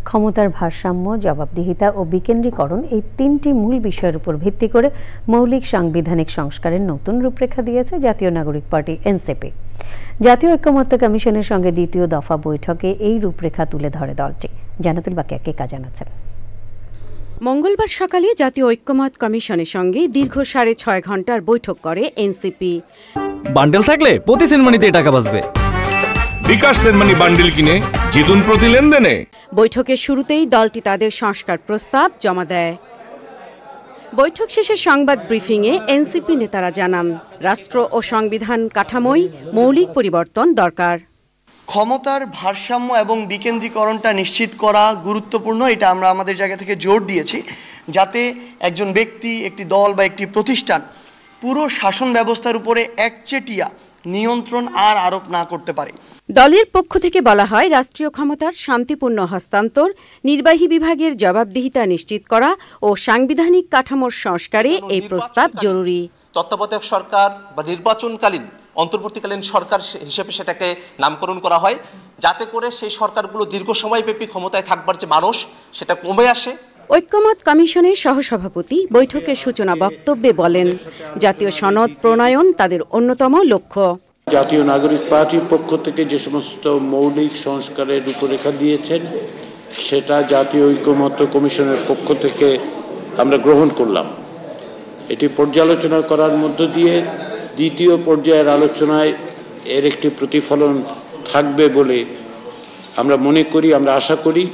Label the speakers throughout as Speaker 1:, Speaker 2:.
Speaker 1: ক্ষমতার ভারসাম্য, জবাবদিহিতা ও বিকেন্দ্রীকরণ এই তিনটি মূল বিষয়ের উপর ভিত্তি করে মৌলিক সাংবিধানিক সংস্কারের নতুন রূপরেখা দিয়েছে জাতীয় নাগরিক পার্টি এনসিপি। জাতীয় ঐক্যমত্য কমিশনের সঙ্গে দ্বিতীয় দফা বৈঠকে এই রূপরেখা তুলে ধরে দলটি। জান্নাতুল বাকিয়া কে জানাচ্ছেন।
Speaker 2: মঙ্গলবার সকালে জাতীয় ঐক্যমত্য কমিশনের সঙ্গে দীর্ঘ 6.5 ঘন্টার বৈঠক করে এনসিপি।
Speaker 3: বান্ডেল থাকলে প্রতি সেনমানিতে টাকা বাঁচবে।
Speaker 4: বিকাশ সেনমানি বান্ডেল কিনে জিতুন প্রতি লেনদেনে।
Speaker 2: বৈঠকের শুরুতেই দলটি তাদের সংস্কার প্রস্তাব জমা দেয়। বৈঠক শেষে সংবাদ ব্রিফিংয়ে এনসিপি নেতারা জানান, রাষ্ট্র ও সংবিধান কাঠামোয় মৌলিক পরিবর্তন দরকার।
Speaker 5: ক্ষমতার ভারসাম্য এবং বিকেন্দ্রীকরণটা নিশ্চিত করা গুরুত্বপূর্ণ, এটা আমরা আমাদের জায়গা থেকে জোর দিয়েছি, যাতে একজন ব্যক্তি, একটি দল বা একটি প্রতিষ্ঠান পুরো শাসন ব্যবস্থার উপরে একচেটিয়া নিয়ন্ত্রণ আর আরোপ না করতে পারে।
Speaker 2: দলের পক্ষ থেকে বলা হয়, রাষ্ট্রীয় ক্ষমতার শান্তিপূর্ণ হস্তান্তর, নির্বাহী বিভাগের জবাবদিহিতা নিশ্চিত করা ও সাংবিধানিক কাঠামোর সংস্কারে এই প্রস্তাব জরুরি।
Speaker 6: তত্ত্বাবধায়ক সরকার বা নির্বাচনকালীন অন্তর্বর্তীকালীন সরকার হিসেবে সেটাকে নামকরণ করা হয়, যাতে করে সেই সরকারগুলো দীর্ঘ সময়ব্যাপী ক্ষমতায় থাকবার যে মানুষ সেটা কমে আসে।
Speaker 2: ঐক্যমত্য কমিশনের সহসভাপতি বৈঠকের সূচনা বক্তব্যে বলেন, জাতীয় সনদ প্রণয়ন তাদের অন্যতম লক্ষ্য।
Speaker 7: জাতীয় নাগরিক পার্টির পক্ষ থেকে যে সমস্ত মৌলিক সংস্কারের রূপরেখা দিয়েছেন, সেটা জাতীয় ঐক্যমত্য কমিশনের পক্ষ থেকে আমরা গ্রহণ করলাম। এটি পর্যালোচনা করার মধ্য দিয়ে দ্বিতীয় পর্যায়ের আলোচনায় এর একটি প্রতিফলন থাকবে বলে আমরা মনে করি, আমরা আশা করি।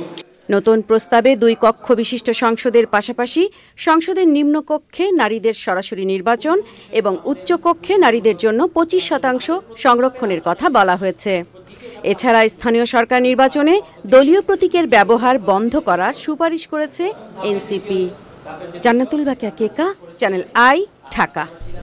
Speaker 2: নতুন প্রস্তাবে 2 কক্ষ বিশিষ্ট সংসদের পাশাপাশি সংসদের নিম্নকক্ষে নারীদের সরাসরি নির্বাচন এবং উচ্চকক্ষে নারীদের জন্য 25% সংরক্ষণের কথা বলা হয়েছে। এছাড়া স্থানীয় সরকার নির্বাচনে দলীয় প্রতীকের ব্যবহার বন্ধ করার সুপারিশ করেছে NCP. Jannatul বাকিয়া, channel I, Dhaka.